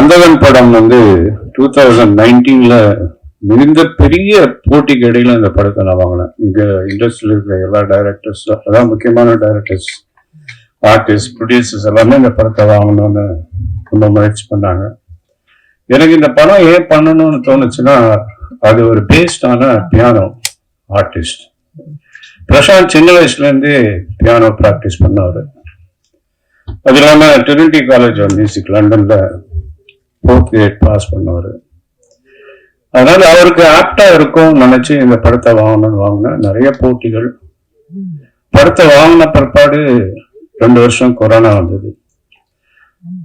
அந்தகன் படம் வந்து 2019ல மிகுந்த பெரிய போட்டிக்கு இடையில இந்த படத்தை நான் வாங்கினேன். இங்க இண்டஸ்ட்ரியில் இருக்கிற எல்லா டைரக்டர்ஸ், அதான் முக்கியமான டைரக்டர்ஸ், ஆர்டிஸ்ட், ப்ரொடியூசர்ஸ் எல்லாமே இந்த படத்தை வாங்கணும்னு ரொம்ப முயற்சி பண்ணாங்க. எனக்கு இந்த படம் ஏன் பண்ணணும்னு தோணுச்சுன்னா, அது ஒரு பேஸ்டான பியானோ ஆர்டிஸ்ட். பிரசாந்த் சின்ன வயசுல இருந்தே பியானோ பிராக்டிஸ் பண்ணாரு. அது இல்லாம ட்ரினிட்டி காலேஜ் ஆஃப் மியூசிக் லண்டன்ல 4th grade பாஸ் பண்ணாரு. அதனால அவருக்கு ஆப்டா இருக்கும் நினைச்சு இந்த படத்தை வாங்கினேன். நிறைய போட்டிகள். படத்தை வாங்கின பிற்பாடு 2 வருஷம் கொரோனா வந்தது.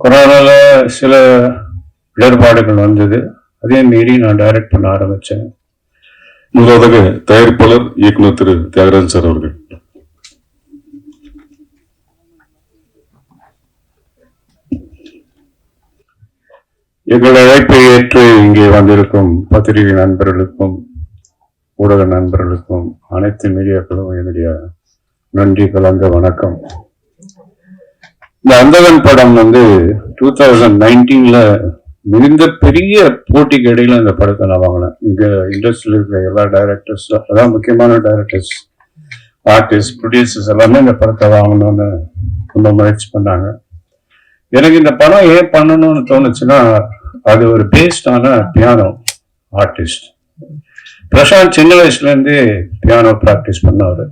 கொரோனால சில இடர்பாடுகள் வந்தது. அதே மீறி நான் டைரக்ட் பண்ண ஆரம்பிச்சேன். முதலாவதாக தயாரிப்பாளர் இயக்குனர் திரு தியாகராஜன் சார் அவர்கள். எங்கள் அழைப்பை ஏற்று இங்கே வந்திருக்கும் பத்திரிகை நண்பர்களுக்கும் ஊடக நண்பர்களுக்கும் அனைத்து மீடியாக்களும் என்னுடைய நன்றி கலந்த வணக்கம். இந்த அந்தகன் படம் வந்து 2019ல மிகுந்த பெரிய போட்டிக்கு இடையில இந்த படத்தை நான் வாங்கினேன். இங்க இண்டஸ்ட்ரியில் இருக்கிற எல்லா டைரக்டர்ஸ், அதான் முக்கியமான டைரக்டர்ஸ், ஆர்டிஸ்ட், ப்ரொடியூசர்ஸ் எல்லாமே இந்த படத்தை வாங்கணும்னு ரொம்ப முயற்சி பண்ணாங்க. எனக்கு இந்த படம் ஏன் பண்ணணும்னு தோணுச்சுன்னா, அது ஒரு பேஸ்டான பியானோ ஆர்டிஸ்ட். பிரசாந்த் சின்ன வயசுல இருந்தே பியானோ பிராக்டிஸ் பண்ணாரு.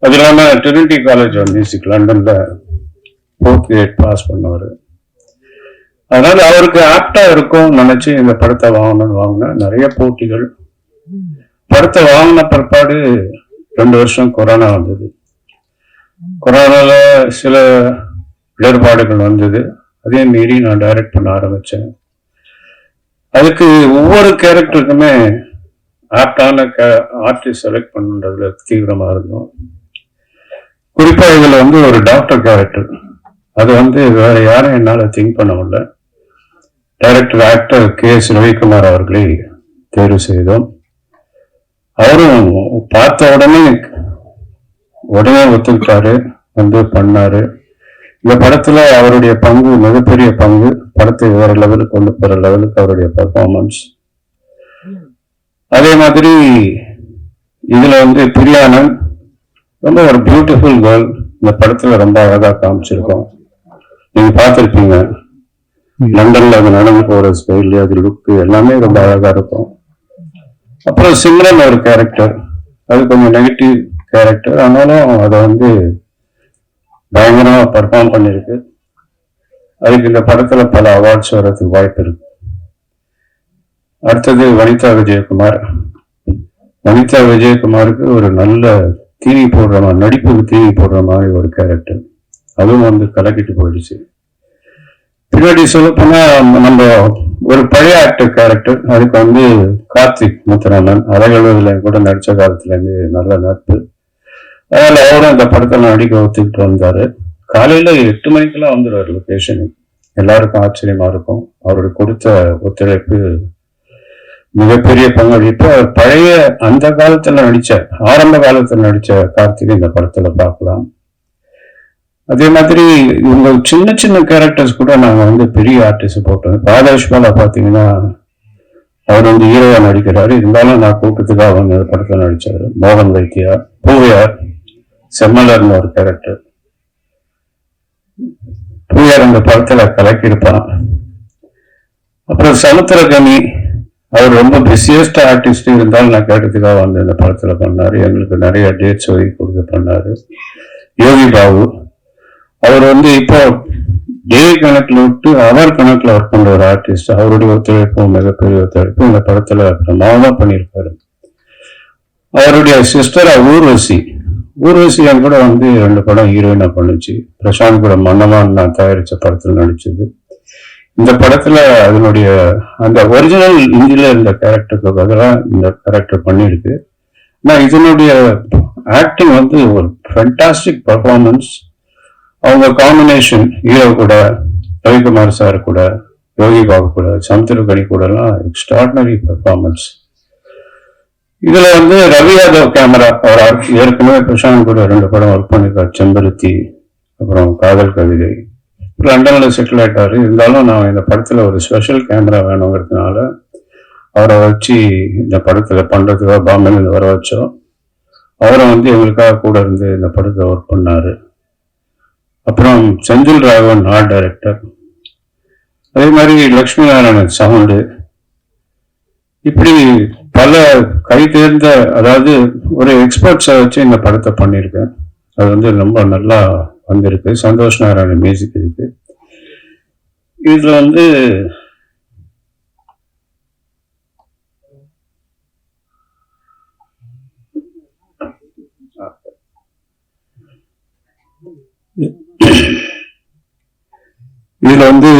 அது இல்லாம ட்ரினிட்டி காலேஜ் ஆஃப் மியூசிக் லண்டன்ல 4th grade பாஸ் பண்ணாரு. அதனால அவருக்கு ஆப்டா இருக்கும் நினைச்சு இந்த படத்தை வாங்கினேன். நிறைய போட்டிகள். படத்தை வாங்கின பிற்பாடு 2 வருஷம் கொரோனா வந்தது. கொரோனால சில இடர்பாடுகள் வந்தது. அதே மீறி நான் டைரக்ட் பண்ண ஆரம்பிச்சேன். அதுக்கு ஒவ்வொரு கேரக்டருக்குமே ஆப்டான ஆர்டிஸ்ட் செலக்ட் பண்ணுறதுல தீவிரமா இருந்தோம். குறிப்பா இதுல வந்து ஒரு டாக்டர் கேரக்டர், அது வந்து வேற யாரும் என்னால திங்க் பண்ண முடியல. டைரக்டர் ஆக்டர் KS ரவிக்குமார் அவர்களை தேர்வு செய்தோம். அவரும் பார்த்த உடனே ஒத்துக்கிட்டாரு, வந்து பண்ணாரு. இந்த படத்துல அவருடைய பங்கு மிகப்பெரிய பங்கு. படத்தை வேற லெவலுக்கு கொண்டு போற லெவலுக்கு அவருடைய பர்ஃபார்மன்ஸ். அதே மாதிரி இதுல வந்து பிரியானன் ரொம்ப ஒரு பியூட்டிஃபுல் கேர்ள். இந்த படத்துல ரொம்ப அழகா காமிச்சிருக்கோம். நீங்க பார்த்திருப்பீங்க, லண்டன்ல அது நடந்து போற ஸ்டைல், அது லுக்கு எல்லாமே ரொம்ப அழகா இருக்கும். அப்புறம் சிம்ரன் ஒரு கேரக்டர், அது கொஞ்சம் நெகட்டிவ் கேரக்டர், ஆனாலும் அதை வந்து பயங்கரமா பர்ஃபார்ம் பண்ணிருக்கு. அதுக்கு இந்த படத்துல பல அவார்ட்ஸ் வர்றதுக்கு வாய்ப்பு இருக்கு. அடுத்தது வனிதா விஜயகுமார். வனிதா விஜயகுமாருக்கு ஒரு நல்ல தீனி போடுற மாதிரி, நடிப்புக்கு தீனி போடுற மாதிரி ஒரு கேரக்டர், அதுவும் வந்து கலக்கிட்டு போயிடுச்சு. பின்னாடி சொல்ல போனா நம்ம ஒரு பழைய ஆக்டர் கேரக்டர், அதுக்கு வந்து கார்த்திக் முத்துராமன் அழகழுவதுல கூட நடிச்ச காலத்துல இருந்து நல்ல நட்பு. அதனால அவரும் இந்த படத்துல நடிக்க ஒத்துக்கிட்டு வந்தாரு. காலையில 8 மணிக்கெல்லாம் வந்துடுவார் லொகேஷனுக்கு. எல்லாருக்கும் ஆச்சரியமா இருக்கும். அவருக்கு கொடுத்த ஒத்துழைப்பு மிகப்பெரிய பங்களிப்பு. அவர் பழைய அந்த காலத்துல நடிச்ச, ஆரம்ப காலத்துல நடிச்ச கார்த்திகை இந்த படத்துல பார்க்கலாம். அதே மாதிரி இவங்க சின்ன சின்ன கேரக்டர்ஸ் கூட நாங்க வந்து பெரிய ஆர்டிஸ்ட் போட்டோம். ராதேஷ்பாலா பாத்தீங்கன்னா அவர் வந்து ஹீரோவா நடிக்கிறாரு. இருந்தாலும் நான் கூட்டத்துக்காக வந்து படத்துல நடிச்சாரு. மோகன் வைத்தியா, பூவையார், செம்மலர்னு ஒரு கேரக்டர். பூவையார் அந்த படத்துல கலக்கியிருப்பான். அப்புறம் சமுத்திரகனி, அவர் ரொம்ப பிஸியஸ்ட் ஆர்டிஸ்ட், இருந்தாலும் நான் கேட்டதுக்காக வந்து இந்த படத்துல பண்ணாரு. எங்களுக்கு நிறைய டேட்ஸ் ஒதுக்கி கொடுத்து பண்ணாரு. யோகி பாபு, அவர் வந்து இப்போ டே கணக்குல விட்டு அவர் கணக்குல ஒர்க் பண்ற ஒரு ஆர்டிஸ்ட். அவருடைய ஒத்துழைப்பும் மிகப்பெரிய ஒத்துழைப்பு. இந்த படத்துல பிரமாதமா பண்ணியிருப்பாரு. அவருடைய சிஸ்டரா ஊர்வசியான் கூட வந்து 2 படம் ஹீரோயினா பண்ணுச்சு. பிரசாந்த் கூட மன்னவான் நான் தயாரிச்ச படத்துல நடிச்சது. இந்த படத்துல அதனுடைய அந்த ஒரிஜினல் இந்தியில இருந்த கேரக்டருக்கு பதிலாக இந்த கேரக்டர் பண்ணிருக்கு. நான் இதனுடைய ஆக்டிங் வந்து ஒரு ஃபேண்டாஸ்டிக் பர்ஃபார்மன்ஸ். அவங்க காம்பினேஷன் ஹீரோ கூட, ரவிக்குமார் சார் கூட, யோகி பாபு கூட, சமுத்திரகனி கூட எல்லாம் எக்ஸ்ட்ராடினரி பர்ஃபார்மன்ஸ். இதுல வந்து ரவி யாதவ் கேமரா, அவர் ஏற்கனவே பிரசாந்த் கூட 2 படம் ஒர்க் பண்ணிருக்கார். செம்பருத்தி, அப்புறம் காதல் கவிதை, லண்டனில் செட்டில் ஆகிட்டாரு. இருந்தாலும் நான் இந்த படத்தில் ஒரு ஸ்பெஷல் கேமரா வேணுங்கிறதுனால அவரை வச்சு இந்த படத்தில் பண்ணுறதுக்காக பாம்பேலேருந்து வர வச்சோம். அவரை வந்து எங்களுக்காக கூட இருந்து இந்த படத்தை ஒர்க் பண்ணார். அப்புறம் செந்தில் ராகவன் ஆர்ட் டைரக்டர், அதே மாதிரி லக்ஷ்மி நாராயணன் சவுண்டு, இப்படி பல கை தேர்ந்த, அதாவது ஒரு எக்ஸ்பர்ட்ஸை வச்சு இந்த படத்தை பண்ணியிருக்கேன். அது வந்து ரொம்ப நல்லா வந்திருக்கு. சந்தோஷ் நாராயணன் மியூசிக் இருக்கு. இதுல வந்து இதுல வந்து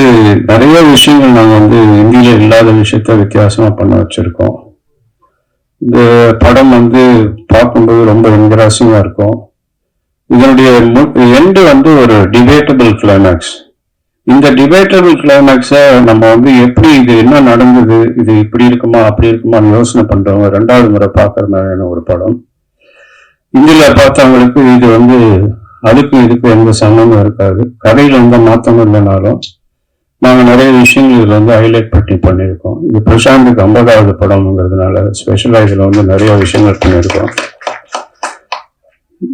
நிறைய விஷயங்கள் நாங்கள் வந்து இந்தியில இல்லாத விஷயத்த வித்தியாசமா பண்ண வச்சிருக்கோம். இந்த படம் வந்து பார்க்கும்போது ரொம்ப இன்ட்ரெஸ்டிங்கா இருக்கும். இதனுடைய எண்டு வந்து ஒரு டிபேட்டபிள் கிளைமேக்ஸ். இந்த டிபேட்டபிள் கிளைமேக்ஸை நம்ம வந்து எப்படி இது என்ன நடந்தது, இது இப்படி இருக்குமா அப்படி இருக்குமான்னு யோசனை பண்றவங்க ரெண்டாவது முறை பார்க்குற மாதிரியான ஒரு படம். இந்தியில பார்த்தவங்களுக்கு இது வந்து அதுக்கும் இதுக்கும் எந்த சம்பந்தமும் இருக்காது. கதையில் எந்த மாற்றமும் இல்லைனாலும் நாங்கள் நிறைய விஷயங்கள் இதில் வந்து ஹைலைட் பண்ணி பண்ணியிருக்கோம். இது பிரசாந்துக்கு 50வது படம்ங்கிறதுனால ஸ்பெஷலாக இதில் வந்து நிறைய விஷயங்கள் பண்ணியிருக்கோம்.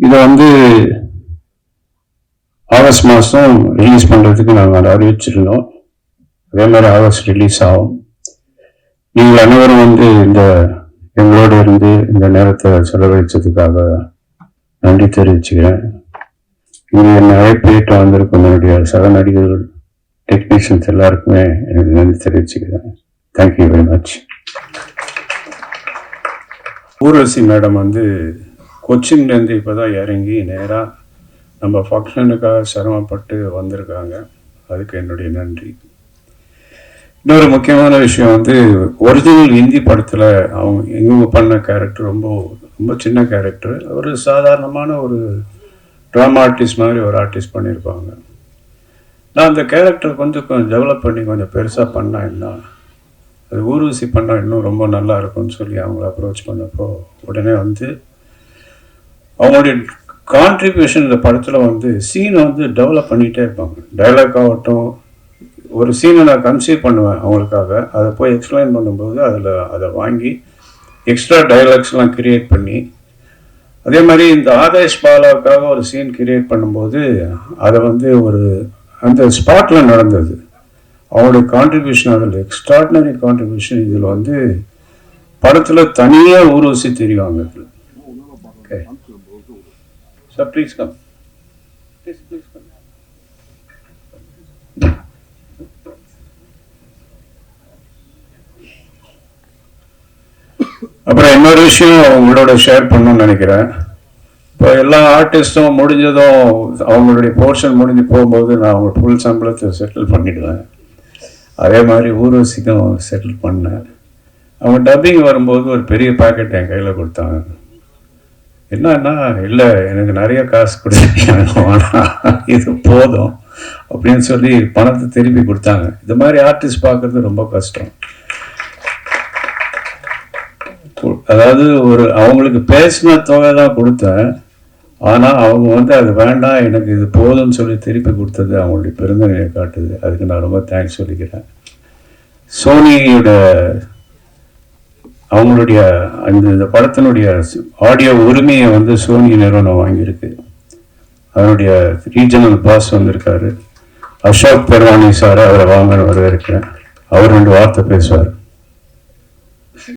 இதை வந்து ஆகஸ்ட் மாதம் ரிலீஸ் பண்ணுறதுக்கு நாங்கள் அறிவிச்சிருந்தோம். அதே மாதிரி ஆகஸ்ட் ரிலீஸ் ஆகும். நீங்கள் அனைவரும் வந்து இந்த எங்களோடு இருந்து இந்த நேரத்தை செலவழிச்சதுக்காக நன்றி தெரிவிச்சுக்கிறேன். இங்கே என்னை அழைப்பேற்று வந்திருக்கும் என்னுடைய சக நடிகர்கள், டெக்னீஷியன்ஸ் எல்லாருக்குமே எனக்கு நன்றி தெரிவிச்சுக்கிறேன். Thank you very much. Urvashi madam வந்து கொச்சின்லேருந்து இப்போ தான் இறங்கி நேராக நம்ம ஃபங்க்ஷனுக்காக சிரமப்பட்டு வந்திருக்காங்க. அதுக்கு என்னுடைய நன்றி. இன்னொரு முக்கியமான விஷயம் வந்து ஒரிஜினல் ஹிந்தி படத்தில் இவங்க பண்ண கேரக்டர் ரொம்ப ரொம்ப சின்ன கேரக்டர். ஒரு சாதாரணமான ஒரு ட்ராமா ஆர்டிஸ்ட் மாதிரி ஒரு ஆர்டிஸ்ட் பண்ணியிருப்பாங்க. நான் அந்த கேரக்டர் கொஞ்சம் டெவலப் பண்ணி கொஞ்சம் பெருசாக பண்ணால் என்ன, அது ஊர்வசி பண்ணால் இன்னும் ரொம்ப நல்லா இருக்கும்னு சொல்லி அவங்கள அப்ரோச் பண்ணப்போ உடனே வந்து அவங்களுடைய கான்ட்ரிபியூஷன் இந்த படத்தில் வந்து சீனை வந்து டெவலப் பண்ணிகிட்டே இருப்பாங்க. டைலாக் ஆகட்டும், ஒரு சீனை நான் கன்சீவ் பண்ணுவேன் அவங்களுக்காக, அதை போய் எக்ஸ்பிளைன் பண்ணும்போது அதை வாங்கி எக்ஸ்ட்ரா டைலாக்ஸ்லாம் கிரியேட் பண்ணி, அதே மாதிரி இந்த ஆதேஷ் பாலாவுக்காக ஒரு சீன் கிரியேட் பண்ணும்போது அதை வந்து ஒரு அந்த ஸ்பாட்டில் நடந்தது. அவங்களுடைய கான்ட்ரிபியூஷன் அதில் எக்ஸ்ட்ராடினரி கான்ட்ரிபியூஷன். இதில் வந்து படத்தில் தனியாக ஊர்வசி தெரியும். Okay sir, please come. Please come. அப்புறம் இன்னொரு விஷயம் உங்களோட ஷேர் பண்ணணும்னு நினைக்கிறேன். இப்போ எல்லா ஆர்டிஸ்டும் முடிஞ்சதும் அவங்களுடைய போர்ஷன் முடிஞ்சு போகும்போது நான் அவங்க ஃபுல் சம்பளத்தை செட்டில் பண்ணிவிடுவேன். அதே மாதிரி ஊர்வசிக்கும் செட்டில் பண்ணேன். அவங்க டப்பிங் வரும்போது ஒரு பெரிய பேக்கெட் என் கையில் கொடுத்தாங்க. என்னன்னா, இல்லை எனக்கு நிறைய காசு கொடுத்தாங்க, ஆனால் இது போதும் அப்படின்னு சொல்லி பணத்தை திருப்பி கொடுத்தாங்க. இது மாதிரி ஆர்டிஸ்ட் பார்க்குறது ரொம்ப கஷ்டம். அதாவது அவங்களுக்கு பேசின தொகை தான் கொடுத்தேன், ஆனால் அவங்க வந்து அது வேண்டாம் எனக்கு இது போதும்னு சொல்லி திருப்பி கொடுத்தது அவங்களுடைய பெருந்தன்மையை காட்டுது. அதுக்கு நான் ரொம்ப தேங்க்ஸ் சொல்லிக்கிறேன். சோனியோட அவங்களுடைய இந்த படத்தினுடைய ஆடியோ உரிமையை வந்து சோனி நிறுவனம் வாங்கியிருக்கு. அதனுடைய ரீஜனல் பாஸ் வந்திருக்காரு, அசோக் பெர்வானி சார். அவரை வாங்க வரவேற்கிறேன். அவர் 2 வார்த்தை பேசுவார்.